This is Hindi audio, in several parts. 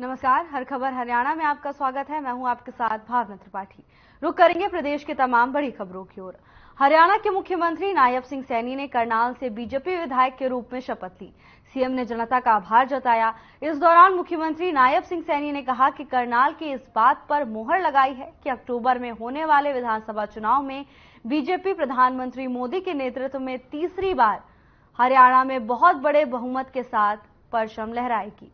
नमस्कार, हर खबर हरियाणा में आपका स्वागत है। मैं हूं आपके साथ भावना त्रिपाठी। रुक करेंगे प्रदेश के तमाम बड़ी खबरों की ओर। हरियाणा के मुख्यमंत्री नायब सिंह सैनी ने करनाल से बीजेपी विधायक के रूप में शपथ ली। सीएम ने जनता का आभार जताया। इस दौरान मुख्यमंत्री नायब सिंह सैनी ने कहा कि करनाल की इस बात पर मुहर लगाई है कि अक्टूबर में होने वाले विधानसभा चुनाव में बीजेपी प्रधानमंत्री मोदी के नेतृत्व में तीसरी बार हरियाणा में बहुत बड़े बहुमत के साथ परचम लहराएगी।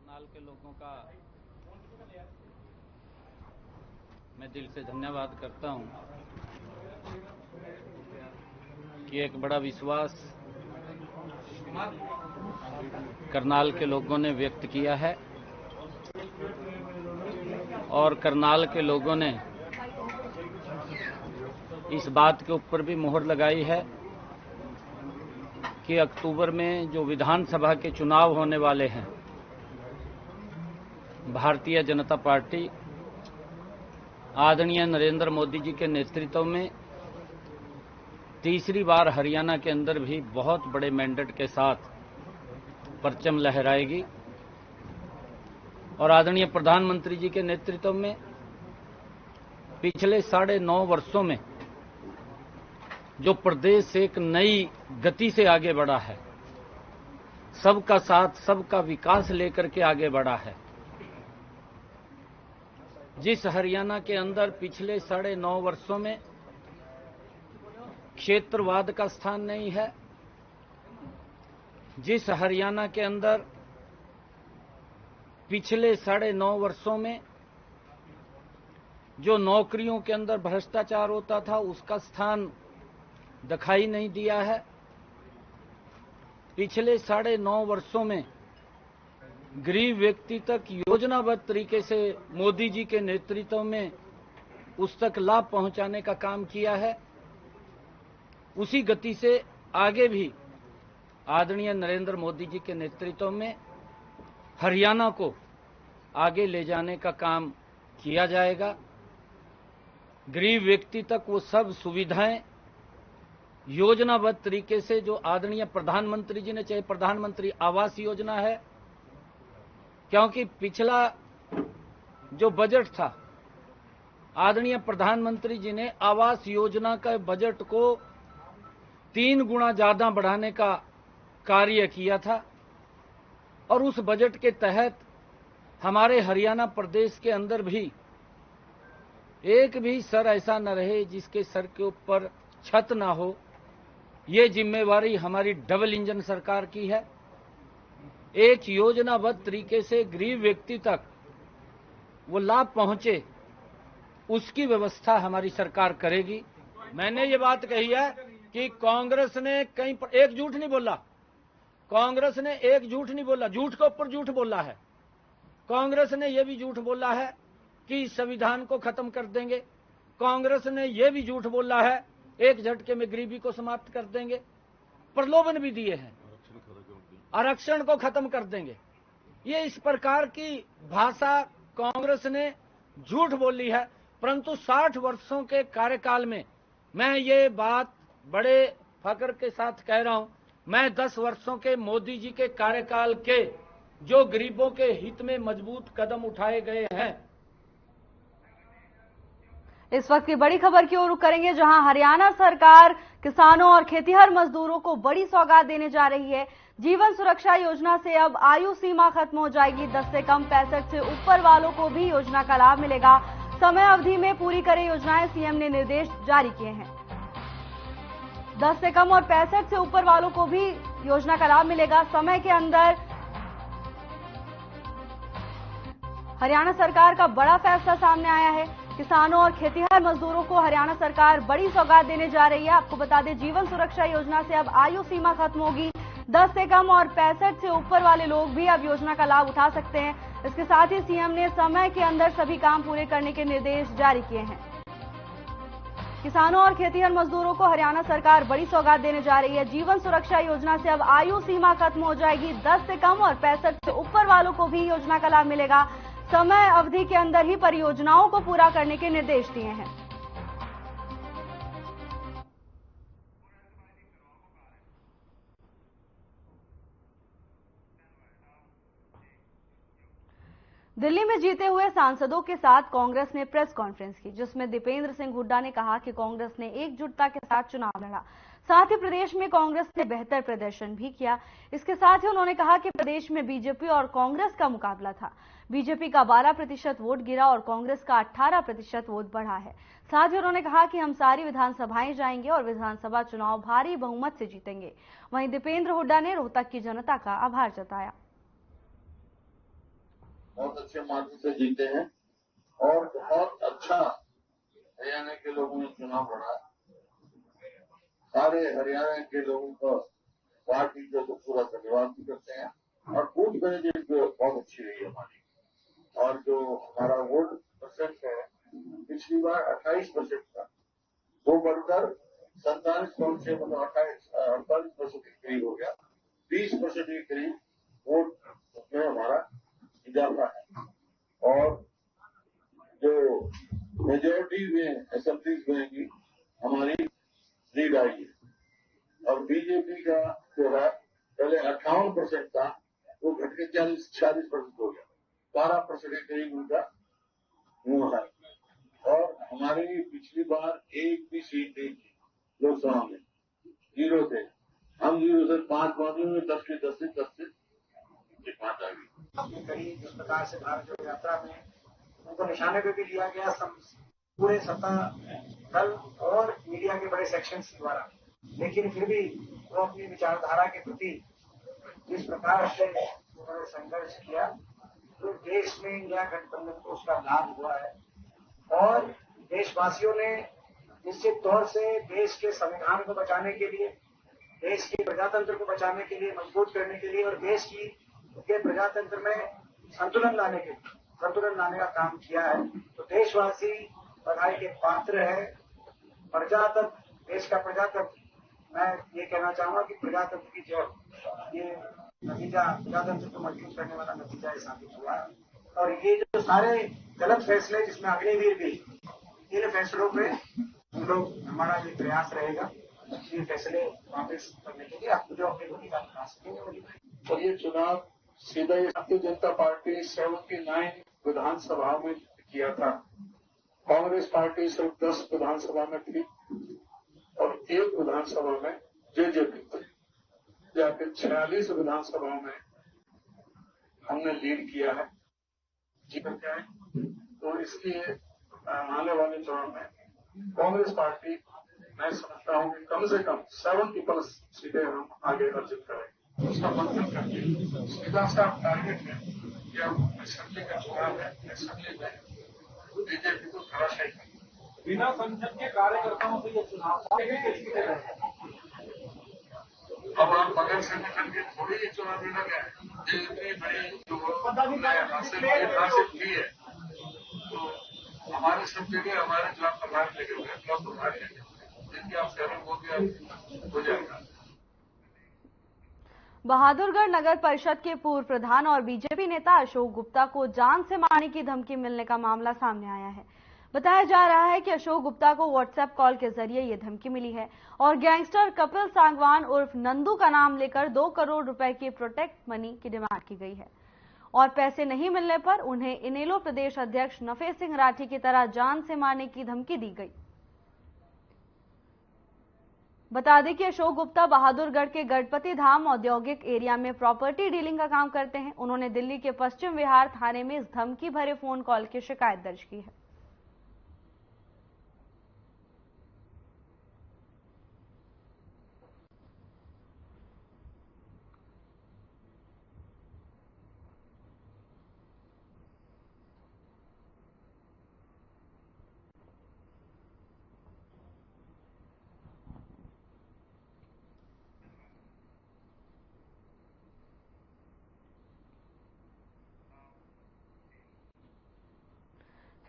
करनाल के लोगों का मैं दिल से धन्यवाद करता हूं कि एक बड़ा विश्वास करनाल के लोगों ने व्यक्त किया है और करनाल के लोगों ने इस बात के ऊपर भी मुहर लगाई है कि अक्टूबर में जो विधानसभा के चुनाव होने वाले हैं, भारतीय जनता पार्टी आदरणीय नरेंद्र मोदी जी के नेतृत्व में तीसरी बार हरियाणा के अंदर भी बहुत बड़े मैंडेट के साथ परचम लहराएगी और आदरणीय प्रधानमंत्री जी के नेतृत्व में पिछले 9.5 वर्षों में जो प्रदेश एक नई गति से आगे बढ़ा है, सबका साथ सबका विकास लेकर के आगे बढ़ा है, जिस हरियाणा के अंदर पिछले 9.5 वर्षों में क्षेत्रवाद का स्थान नहीं है, जिस हरियाणा के अंदर पिछले 9.5 वर्षों में जो नौकरियों के अंदर भ्रष्टाचार होता था उसका स्थान दिखाई नहीं दिया है, पिछले 9.5 वर्षों में गरीब व्यक्ति तक योजनाबद्ध तरीके से मोदी जी के नेतृत्व में उस तक लाभ पहुंचाने का काम किया है। उसी गति से आगे भी आदरणीय नरेंद्र मोदी जी के नेतृत्व में हरियाणा को आगे ले जाने का काम किया जाएगा। गरीब व्यक्ति तक वो सब सुविधाएं योजनाबद्ध तरीके से जो आदरणीय प्रधानमंत्री जी ने, चाहे प्रधानमंत्री आवास योजना है, क्योंकि पिछला जो बजट था आदरणीय प्रधानमंत्री जी ने आवास योजना का बजट को 3 गुना ज्यादा बढ़ाने का कार्य किया था और उस बजट के तहत हमारे हरियाणा प्रदेश के अंदर भी एक भी सर ऐसा न रहे जिसके सर के ऊपर छत ना हो। ये जिम्मेवारी हमारी डबल इंजन सरकार की है। एक योजनाबद्ध तरीके से गरीब व्यक्ति तक वो लाभ पहुंचे, उसकी व्यवस्था हमारी सरकार करेगी। मैंने ये बात कही है कि कांग्रेस ने कहीं पर एक झूठ नहीं बोला, कांग्रेस ने एक झूठ नहीं बोला, झूठ के ऊपर झूठ बोला है। कांग्रेस ने यह भी झूठ बोला है कि संविधान को खत्म कर देंगे, कांग्रेस ने यह भी झूठ बोला है एक झटके में गरीबी को समाप्त कर देंगे, प्रलोभन भी दिए हैं, आरक्षण को खत्म कर देंगे। ये इस प्रकार की भाषा कांग्रेस ने झूठ बोली है, परंतु 60 वर्षों के कार्यकाल में मैं ये बात बड़े फख्र के साथ कह रहा हूं, मैं 10 वर्षों के मोदी जी के कार्यकाल के जो गरीबों के हित में मजबूत कदम उठाए गए हैं। इस वक्त की बड़ी खबर की ओर रुख करेंगे, जहां हरियाणा सरकार किसानों और खेतीहर मजदूरों को बड़ी सौगात देने जा रही है। जीवन सुरक्षा योजना से अब आयु सीमा खत्म हो जाएगी। 10 से कम 65 से ऊपर वालों को भी योजना का लाभ मिलेगा। समय अवधि में पूरी करें योजनाएं, सीएम ने निर्देश जारी किए हैं। 10 से कम और 65 से ऊपर वालों को भी योजना का लाभ मिलेगा। समय के अंदर हरियाणा सरकार का बड़ा फैसला सामने आया है। किसानों और खेतीहर मजदूरों को हरियाणा सरकार बड़ी सौगात देने जा रही है। आपको बता दें, जीवन सुरक्षा योजना से अब आयु सीमा खत्म होगी। 10 से कम और 65 से ऊपर वाले लोग भी अब योजना का लाभ उठा सकते हैं। इसके साथ ही सीएम ने समय के अंदर सभी काम पूरे करने के निर्देश जारी किए हैं। किसानों और खेतीहर मजदूरों को हरियाणा सरकार बड़ी सौगात देने जा रही है। जीवन सुरक्षा योजना से अब आयु सीमा खत्म हो जाएगी। 10 से कम और 65 से ऊपर वालों को भी योजना का लाभ मिलेगा। समय अवधि के अंदर ही परियोजनाओं को पूरा करने के निर्देश दिए हैं। दिल्ली में जीते हुए सांसदों के साथ कांग्रेस ने प्रेस कॉन्फ्रेंस की, जिसमें दीपेंद्र सिंह हुड्डा ने कहा कि कांग्रेस ने एकजुटता के साथ चुनाव लड़ा। साथ ही प्रदेश में कांग्रेस ने बेहतर प्रदर्शन भी किया। इसके साथ ही उन्होंने कहा कि प्रदेश में बीजेपी और कांग्रेस का मुकाबला था। बीजेपी का 12% वोट गिरा और कांग्रेस का 18% वोट बढ़ा है। साथ ही उन्होंने कहा कि हम सारी विधानसभाएं जाएंगे और विधानसभा चुनाव भारी बहुमत से जीतेंगे। वहीं दीपेंद्र हुड्डा ने रोहतक की जनता का आभार जताया। बहुत अच्छे मार्जिन से जीते हैं और बहुत अच्छा हरियाणा के लोगों ने चुनाव लड़ा। सारे हरियाणा के लोगों को पार्टी जो तो पूरा धन्यवाद भी करते हैं और बूथ मैनेजमेंट बहुत अच्छी रही है हमारी। और जो हमारा वोट परसेंट है पिछली बार 28% था, वो बढ़कर 47 से मतलब 48% के करीब हो गया। 20% के करीब वोट उसमें हमारा इजाफा है और जो मेजोरिटी में असेंबलीज में भी हमारी लीड आई है। और बीजेपी का जो है पहले 58% था, वो घट के 46% हो गया। 12% के करीब उनका मुंह है। और हमारी पिछली बार एक भी सीट नहीं थी लोकसभा में, 0 थे। हम 0 से 5 मामलों में 10 से 5 आ गई। अपनी कड़ी जिस प्रकार से भारत जोड़ो यात्रा में उनको निशाने पे भी लिया गया पूरे सत्ता दल और मीडिया के बड़े सेक्शंस द्वारा, लेकिन फिर भी वो अपनी विचारधारा के प्रति जिस प्रकार से उन्होंने संघर्ष किया तो देश में इंडिया गठबंधन को उसका लाभ हुआ है। और देशवासियों ने निश्चित तौर से देश के संविधान को बचाने के लिए, देश के प्रजातंत्र को बचाने के लिए, मजबूत करने के लिए और देश के प्रजातंत्र में संतुलन लाने का काम किया है। तो देशवासी बधाई के पात्र है। प्रजातंत्र, देश का प्रजातंत्र, मैं ये कहना चाहूंगा कि प्रजातंत्र की जड़, ये नतीजा प्रजातंत्र को मजबूत करने वाला नतीजा साबित हुआ है। और ये जो सारे गलत फैसले जिसमें अग्निवीर भी, इन फैसलों पे हम लोग, हमारा ये प्रयास रहेगा ये फैसले वापस करने के लिए आप जो अपनी भूमिका निभा सकेंगे। और ये चुनाव सीधा भारतीय जनता पार्टी 79 विधानसभा में किया था। कांग्रेस पार्टी सिर्फ 10 विधानसभा में थी और 1 विधानसभा में जेजेपी थी। जाकर 46 विधानसभाओं में हमने लीड किया है, जीत गए। तो इसलिए आने वाले चुनाव में कांग्रेस पार्टी, मैं समझता हूँ कि कम से कम 70+ सीटें हम आगे अर्जित करेंगे। उसका मंथन करके सीधा सा टारगेट है कि अब असेंबली का चुनाव है, असेंबली में बीजेपी को धराशायी करें। बिना संगठन के कार्यकर्ताओं से ये चुनाव अब आप बगैर संगठन के थोड़ी ही चुनाव लड़ गए। इतनी बड़ी जो हासिल की है, तो हमारे सब जगह हमारे जो प्रभार लगे हुए, ब्लॉक प्रभार लगे हुए, जिनकी आप सेवन हो जाएगा। बहादुरगढ़ नगर परिषद के पूर्व प्रधान और बीजेपी नेता अशोक गुप्ता को जान से मारने की धमकी मिलने का मामला सामने आया है। बताया जा रहा है कि अशोक गुप्ता को व्हाट्सएप कॉल के जरिए ये धमकी मिली है और गैंगस्टर कपिल सांगवान उर्फ नंदू का नाम लेकर 2 करोड़ रुपए की प्रोटेक्ट मनी की डिमांड की गई है और पैसे नहीं मिलने पर उन्हें इनेलो प्रदेश अध्यक्ष नफे सिंह राठी की तरह जान से मारने की धमकी दी गई। बता दें कि अशोक गुप्ता बहादुरगढ़ के गणपति धाम औद्योगिक एरिया में प्रॉपर्टी डीलिंग का काम करते हैं। उन्होंने दिल्ली के पश्चिम विहार थाने में इस धमकी भरे फोन कॉल की शिकायत दर्ज की है।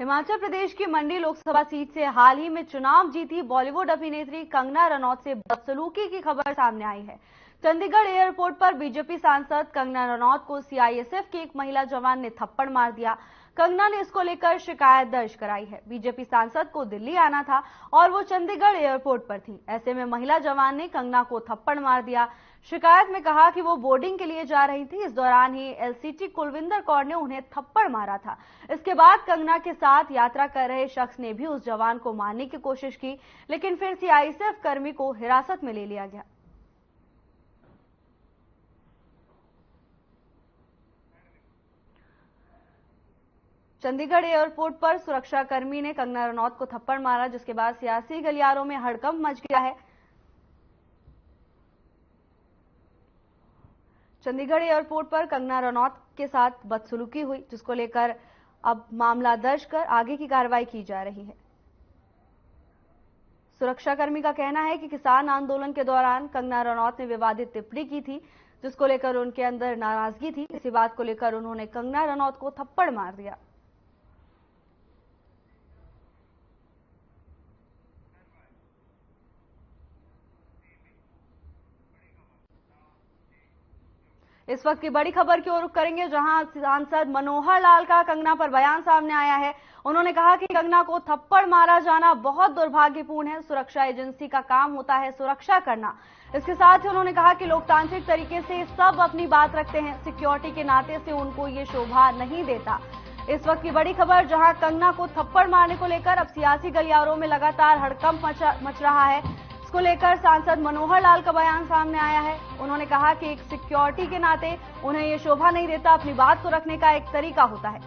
हिमाचल प्रदेश की मंडी लोकसभा सीट से हाल ही में चुनाव जीती बॉलीवुड अभिनेत्री कंगना रनौत से बदसलूकी की खबर सामने आई है। चंडीगढ़ एयरपोर्ट पर बीजेपी सांसद कंगना रनौत को सीआईएसएफ की एक महिला जवान ने थप्पड़ मार दिया। कंगना ने इसको लेकर शिकायत दर्ज कराई है। बीजेपी सांसद को दिल्ली आना था और वो चंडीगढ़ एयरपोर्ट पर थी। ऐसे में महिला जवान ने कंगना को थप्पड़ मार दिया। शिकायत में कहा कि वो बोर्डिंग के लिए जा रही थी। इस दौरान ही एलसीटी कुलविंदर कौर ने उन्हें थप्पड़ मारा था। इसके बाद कंगना के साथ यात्रा कर रहे शख्स ने भी उस जवान को मारने की कोशिश की, लेकिन फिर सीआईएसएफ कर्मी को हिरासत में ले लिया गया। चंडीगढ़ एयरपोर्ट पर सुरक्षाकर्मी ने कंगना रनौत को थप्पड़ मारा, जिसके बाद सियासी गलियारों में हड़कंप मच गया है। चंडीगढ़ एयरपोर्ट पर कंगना रनौत के साथ बदसलूकी हुई, जिसको लेकर अब मामला दर्ज कर आगे की कार्रवाई की जा रही है। सुरक्षाकर्मी का कहना है कि किसान आंदोलन के दौरान कंगना रनौत ने विवादित टिप्पणी की थी, जिसको लेकर उनके अंदर नाराजगी थी। इसी बात को लेकर उन्होंने कंगना रनौत को थप्पड़ मार दिया। इस वक्त की बड़ी खबर की ओर रुख करेंगे, जहां सांसद मनोहर लाल का कंगना पर बयान सामने आया है। उन्होंने कहा कि कंगना को थप्पड़ मारा जाना बहुत दुर्भाग्यपूर्ण है। सुरक्षा एजेंसी का काम होता है सुरक्षा करना। इसके साथ ही उन्होंने कहा कि लोकतांत्रिक तरीके से सब अपनी बात रखते हैं। सिक्योरिटी के नाते से उनको ये शोभा नहीं देता। इस वक्त की बड़ी खबर, जहां कंगना को थप्पड़ मारने को लेकर अब सियासी गलियारों में लगातार हड़कंप मच रहा है। को लेकर सांसद मनोहर लाल का बयान सामने आया है। उन्होंने कहा कि एक सिक्योरिटी के नाते उन्हें ये शोभा नहीं देता, अपनी बात को रखने का एक तरीका होता है।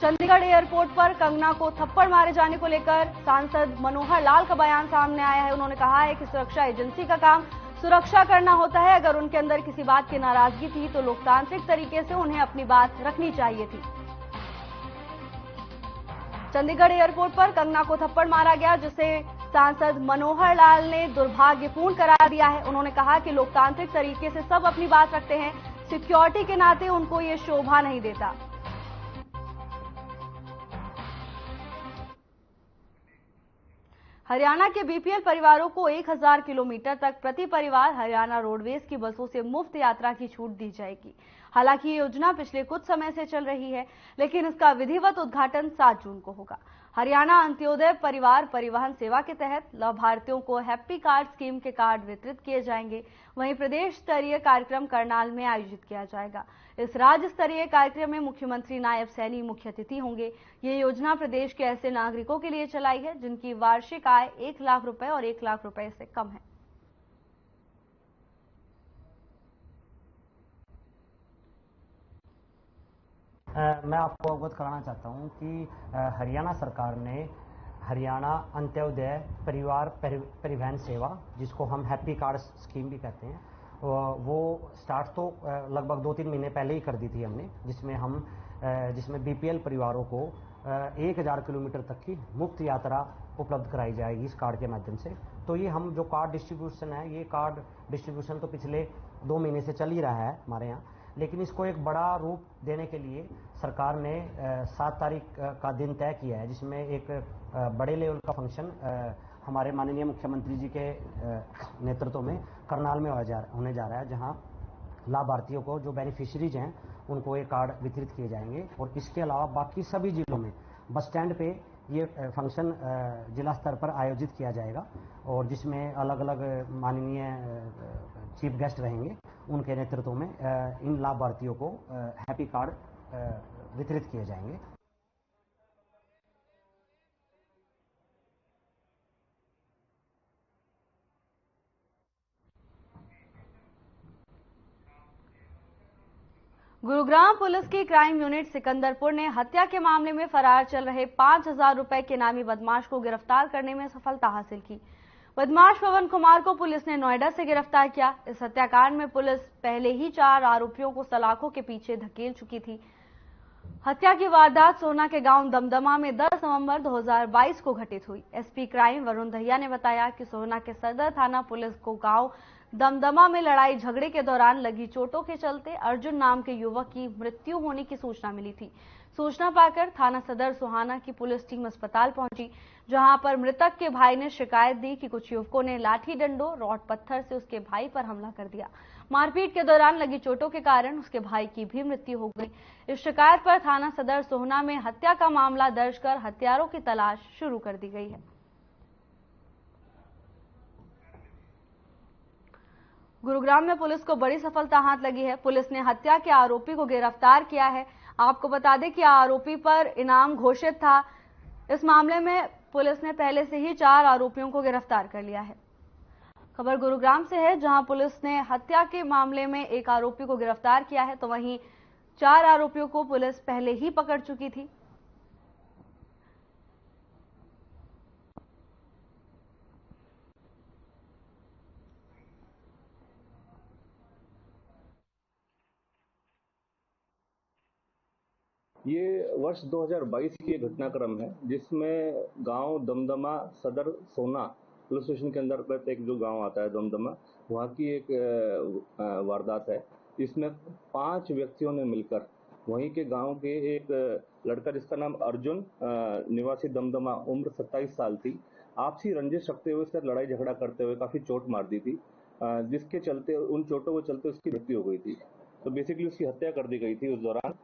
चंडीगढ़ एयरपोर्ट पर कंगना को थप्पड़ मारे जाने को लेकर सांसद मनोहर लाल का बयान सामने आया है। उन्होंने कहा है कि सुरक्षा एजेंसी का काम सुरक्षा करना होता है। अगर उनके अंदर किसी बात की नाराजगी थी तो लोकतांत्रिक तरीके से उन्हें अपनी बात रखनी चाहिए थी। चंडीगढ़ एयरपोर्ट पर कंगना को थप्पड़ मारा गया, जिसे सांसद मनोहर लाल ने दुर्भाग्यपूर्ण करार दिया है। उन्होंने कहा कि लोकतांत्रिक तरीके से सब अपनी बात रखते हैं। सिक्योरिटी के नाते उनको ये शोभा नहीं देता। हरियाणा के बीपीएल परिवारों को 1000 किलोमीटर तक प्रति परिवार हरियाणा रोडवेज की बसों से मुफ्त यात्रा की छूट दी जाएगी। हालांकि ये योजना पिछले कुछ समय से चल रही है, लेकिन इसका विधिवत उद्घाटन 7 जून को होगा। हरियाणा अंत्योदय परिवार परिवहन सेवा के तहत लाभार्थियों को हैप्पी कार्ड स्कीम के कार्ड वितरित किए जाएंगे। वहीं प्रदेश स्तरीय कार्यक्रम करनाल में आयोजित किया जाएगा। इस राज्य स्तरीय कार्यक्रम में मुख्यमंत्री नायब सैनी मुख्य अतिथि होंगे। ये योजना प्रदेश के ऐसे नागरिकों के लिए चलाई है जिनकी वार्षिक आय 1 लाख रुपए और 1 लाख रुपए से कम है। मैं आपको अवगत कराना चाहता हूं कि हरियाणा सरकार ने हरियाणा अंत्योदय परिवार परिवहन सेवा, जिसको हम हैप्पी कार्ड स्कीम भी कहते हैं, वो स्टार्ट तो लगभग 2-3 महीने पहले ही कर दी थी हमने, जिसमें बीपीएल परिवारों को 1000 किलोमीटर तक की मुफ्त यात्रा उपलब्ध कराई जाएगी इस कार्ड के माध्यम से। तो ये हम जो कार्ड डिस्ट्रीब्यूशन है, ये कार्ड डिस्ट्रीब्यूशन तो पिछले 2 महीने से चल ही रहा है हमारे यहाँ, लेकिन इसको एक बड़ा रूप देने के लिए सरकार ने 7 तारीख का दिन तय किया है, जिसमें एक बड़े लेवल का फंक्शन हमारे माननीय मुख्यमंत्री जी के नेतृत्व में करनाल में होने जा रहा है, जहां लाभार्थियों को, जो बेनिफिशियरीज हैं, उनको ये कार्ड वितरित किए जाएंगे। और इसके अलावा बाकी सभी जिलों में बस स्टैंड पे ये फंक्शन जिला स्तर पर आयोजित किया जाएगा, और जिसमें अलग अलग माननीय चीफ गेस्ट रहेंगे। उनके नेतृत्व में इन लाभार्थियों को हैप्पी कार्ड वितरित किए जाएंगे। गुरुग्राम पुलिस की क्राइम यूनिट सिकंदरपुर ने हत्या के मामले में फरार चल रहे 5000 रुपए के नामी बदमाश को गिरफ्तार करने में सफलता हासिल की। बदमाश पवन कुमार को पुलिस ने नोएडा से गिरफ्तार किया। इस हत्याकांड में पुलिस पहले ही 4 आरोपियों को सलाखों के पीछे धकेल चुकी थी। हत्या की वारदात सोहना के गांव दमदमा में 10 नवंबर 2022 को घटित हुई। एसपी क्राइम वरुण दहिया ने बताया कि सोहना के सदर थाना पुलिस को गांव दमदमा में लड़ाई झगड़े के दौरान लगी चोटों के चलते अर्जुन नाम के युवक की मृत्यु होने की सूचना मिली थी। सूचना पाकर थाना सदर सोहाना की पुलिस टीम अस्पताल पहुंची, जहां पर मृतक के भाई ने शिकायत दी कि कुछ युवकों ने लाठी डंडों, रॉड पत्थर से उसके भाई पर हमला कर दिया। मारपीट के दौरान लगी चोटों के कारण उसके भाई की भी मृत्यु हो गई। इस शिकायत पर थाना सदर सोहना में हत्या का मामला दर्ज कर हत्यारों की तलाश शुरू कर दी गई है। गुरुग्राम में पुलिस को बड़ी सफलता हाथ लगी है। पुलिस ने हत्या के आरोपी को गिरफ्तार किया है। आपको बता दें कि आरोपी पर इनाम घोषित था। इस मामले में पुलिस ने पहले से ही 4 आरोपियों को गिरफ्तार कर लिया है। खबर गुरुग्राम से है, जहां पुलिस ने हत्या के मामले में एक आरोपी को गिरफ्तार किया है, तो वहीं 4 आरोपियों को पुलिस पहले ही पकड़ चुकी थी। ये वर्ष 2022 की घटनाक्रम है, जिसमें गांव दमदमा सदर सोना पुलिस स्टेशन के अंतर्गत एक जो गांव आता है दमदमा, वहां की एक वारदात है। इसमें 5 व्यक्तियों ने मिलकर वहीं के गांव के एक लड़का जिसका नाम अर्जुन निवासी दमदमा, उम्र 27 साल थी, आपसी रंजिश रखते हुए उसके साथ लड़ाई झगड़ा करते हुए काफी चोट मार दी थी, जिसके चलते उन चोटों के चलते उसकी मृत्यु हो गई थी। तो बेसिकली उसकी हत्या कर दी गई थी उस दौरान।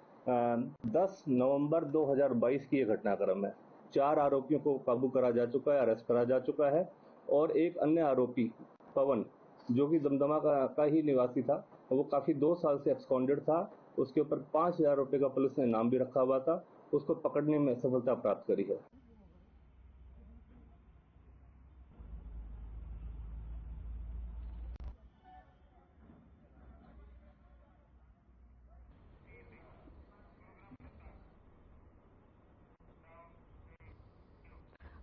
10 नवंबर 2022 की यह घटनाक्रम है। 4 आरोपियों को काबू करा जा चुका है, अरेस्ट करा जा चुका है, और एक अन्य आरोपी पवन, जो कि दमदमा का ही निवासी था, वो काफी 2 साल से एब्सकॉन्डेड था। उसके ऊपर 5,000 रुपए का पुलिस ने इनाम भी रखा हुआ था। उसको पकड़ने में सफलता प्राप्त करी है।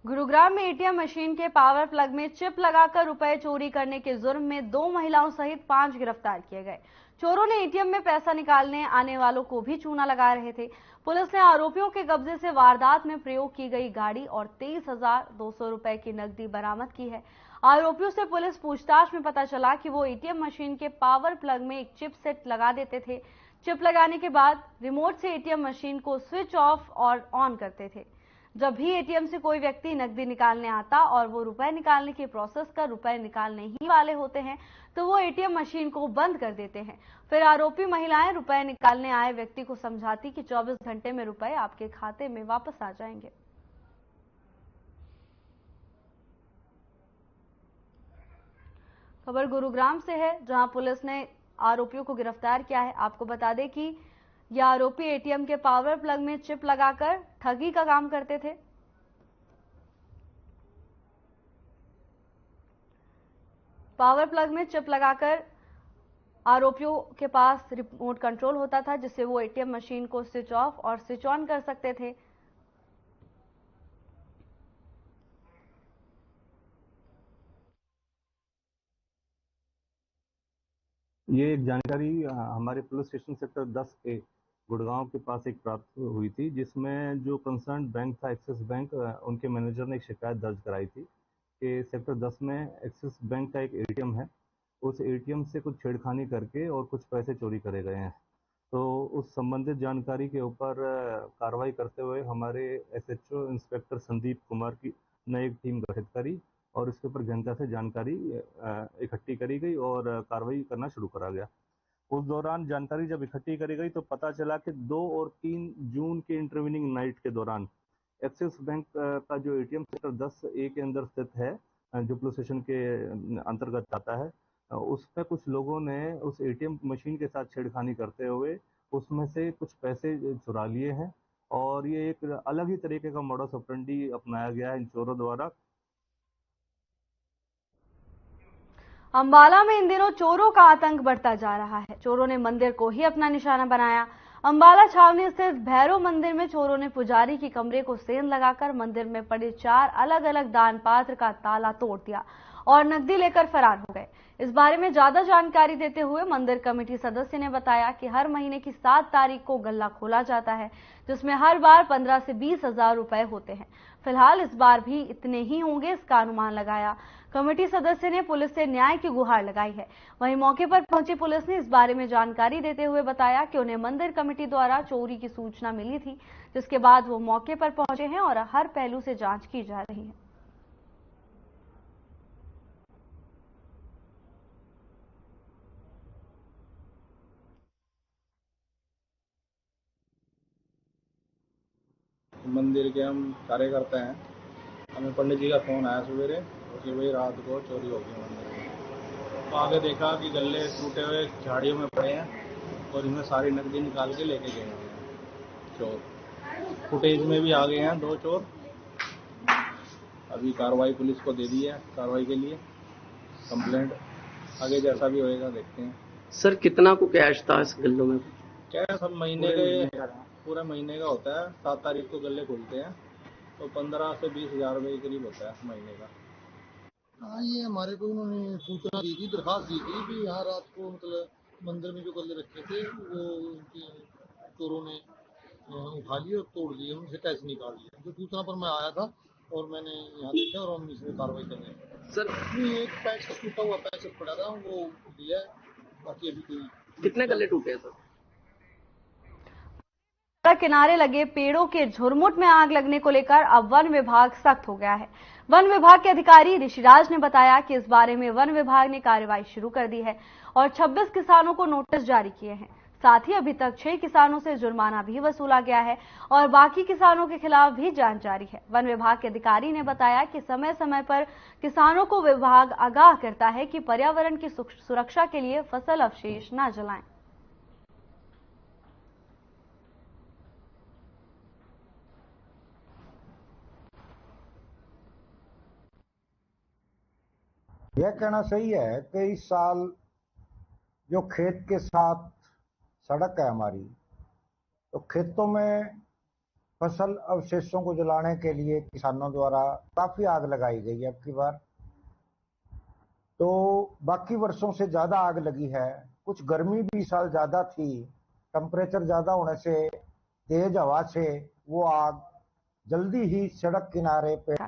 गुरुग्राम में एटीएम मशीन के पावर प्लग में चिप लगाकर रुपए चोरी करने के जुर्म में 2 महिलाओं सहित 5 गिरफ्तार किए गए। चोरों ने एटीएम में पैसा निकालने आने वालों को भी चूना लगा रहे थे। पुलिस ने आरोपियों के कब्जे से वारदात में प्रयोग की गई गाड़ी और 23,200 रुपए की नकदी बरामद की है। आरोपियों से पुलिस पूछताछ में पता चला कि वो एटीएम मशीन के पावर प्लग में एक चिप सेट लगा देते थे। चिप लगाने के बाद रिमोट से एटीएम मशीन को स्विच ऑफ और ऑन करते थे। जब भी एटीएम से कोई व्यक्ति नकदी निकालने आता और वो रुपए निकालने की प्रोसेस कर रुपए निकालने ही वाले होते हैं, तो वो एटीएम मशीन को बंद कर देते हैं। फिर आरोपी महिलाएं रुपए निकालने आए व्यक्ति को समझाती कि 24 घंटे में रुपए आपके खाते में वापस आ जाएंगे। खबर गुरुग्राम से है, जहां पुलिस ने आरोपियों को गिरफ्तार किया है। आपको बता दें कि ये आरोपी एटीएम के पावर प्लग में चिप लगाकर ठगी का काम करते थे। पावर प्लग में चिप लगाकर आरोपियों के पास रिमोट कंट्रोल होता था, जिससे वो एटीएम मशीन को स्विच ऑफ और स्विच ऑन कर सकते थे। ये एक जानकारी हमारे police station sector 10A Gurgaon के पास एक प्राप्त हुई थी, जिसमें जो कंसर्न बैंक था एक्सिस बैंक, उनके मैनेजर ने एक शिकायत दर्ज कराई थी कि सेक्टर 10 में एक्सिस बैंक का एक एटीएम है, उस एटीएम से कुछ छेड़खानी करके और कुछ पैसे चोरी करे गए हैं। तो उस संबंधित जानकारी के ऊपर कार्रवाई करते हुए हमारे एसएचओ इंस्पेक्टर संदीप कुमार की ने एक टीम गठित करी और इसके ऊपर गहनता से जानकारी इकट्ठी करी गई और कार्रवाई करना शुरू करा गया। उस दौरान जानकारी जब इकट्ठी करी गई तो पता चला कि 2 और 3 जून के इंटरवीनिंग नाइट के दौरान एक्सिस बैंक का जो एटीएम सेक्टर 10A के अंदर स्थित है, जो पुलिस स्टेशन के अंतर्गत आता है, उसमें कुछ लोगों ने उस एटीएम मशीन के साथ छेड़खानी करते हुए उसमें से कुछ पैसे चुरा लिए हैं और ये एक अलग ही तरीके का मॉडस ऑपरेंडी अपनाया गया है इन चोरों द्वारा। अंबाला में इन दिनों चोरों का आतंक बढ़ता जा रहा है। चोरों ने मंदिर को ही अपना निशाना बनाया। अंबाला छावनी स्थित भैरव मंदिर में चोरों ने पुजारी के कमरे को सेंध लगाकर मंदिर में पड़े 4 अलग अलग दान पात्र का ताला तोड़ दिया और नकदी लेकर फरार हो गए। इस बारे में ज्यादा जानकारी देते हुए मंदिर कमेटी सदस्य ने बताया कि हर महीने की 7 तारीख को गल्ला खोला जाता है, जिसमें हर बार 15 से 20 हजार रुपए होते हैं। फिलहाल इस बार भी इतने ही होंगे, इसका अनुमान लगाया। कमेटी सदस्य ने पुलिस से न्याय की गुहार लगाई है। वहीं मौके पर पहुंची पुलिस ने इस बारे में जानकारी देते हुए बताया कि उन्हें मंदिर कमेटी द्वारा चोरी की सूचना मिली थी, जिसके बाद वो मौके पर पहुंचे हैं और हर पहलू से जांच की जा रही है। मंदिर के हम कार्यकर्ता हैं। हमें पंडित जी का फोन आया सवेरे कि भाई रात को चोरी हो गई मंदिर में। तो आगे देखा कि गल्ले टूटे हुए झाड़ियों में पड़े हैं और इनमें सारी नकदी निकाल के लेके गए हैं चोर। फुटेज में भी आ गए हैं 2 चोर। अभी कार्रवाई पुलिस को दे दी है कार्रवाई के लिए, कंप्लेंट। आगे जैसा भी होएगा देखते हैं। सर कितना को कैश था इस गल्लों में? कैश हम पूरे महीने का होता है। 7 तारीख को गल्ले खुलते हैं तो 15 से 20 हज़ार रुपये के करीब होता है महीने का। हाँ, ये हमारे को उन्होंने सूचना दी थी, दरखास्त दी थी कि यहाँ रात को मतलब मंदिर में जो गले रखे थे वो चोरों ने उठा लिए और तोड़ दिए, उनसे कैश निकाल लिया। जो सूचना पर मैं आया था और मैंने यहाँ देखा और हम इसमें कार्रवाई कर रहे हैं। सर एक पैच टूटा हुआ पैच पड़ा था वो दिया है, बाकी अभी कोई। कितने गले टूटे हैं सर? किनारे लगे पेड़ों के झुरमुट में आग लगने को लेकर अब वन विभाग सख्त हो गया है। वन विभाग के अधिकारी ऋषिराज ने बताया कि इस बारे में वन विभाग ने कार्रवाई शुरू कर दी है और 26 किसानों को नोटिस जारी किए हैं। साथ ही अभी तक 6 किसानों से जुर्माना भी वसूला गया है और बाकी किसानों के खिलाफ भी जांच जारी है। वन विभाग के अधिकारी ने बताया कि समय समय पर किसानों को विभाग आगाह करता है कि पर्यावरण की सुरक्षा के लिए फसल अवशेष न जलाएं। यह कहना सही है कि इस साल जो खेत के साथ सड़क है हमारी, तो खेतों में फसल अवशेषों को जलाने के लिए किसानों द्वारा काफी आग लगाई गई है। अब की बार तो बाकी वर्षों से ज्यादा आग लगी है। कुछ गर्मी भी इस साल ज्यादा थी, टेम्परेचर ज्यादा होने से, तेज हवा से वो आग जल्दी ही सड़क किनारे पे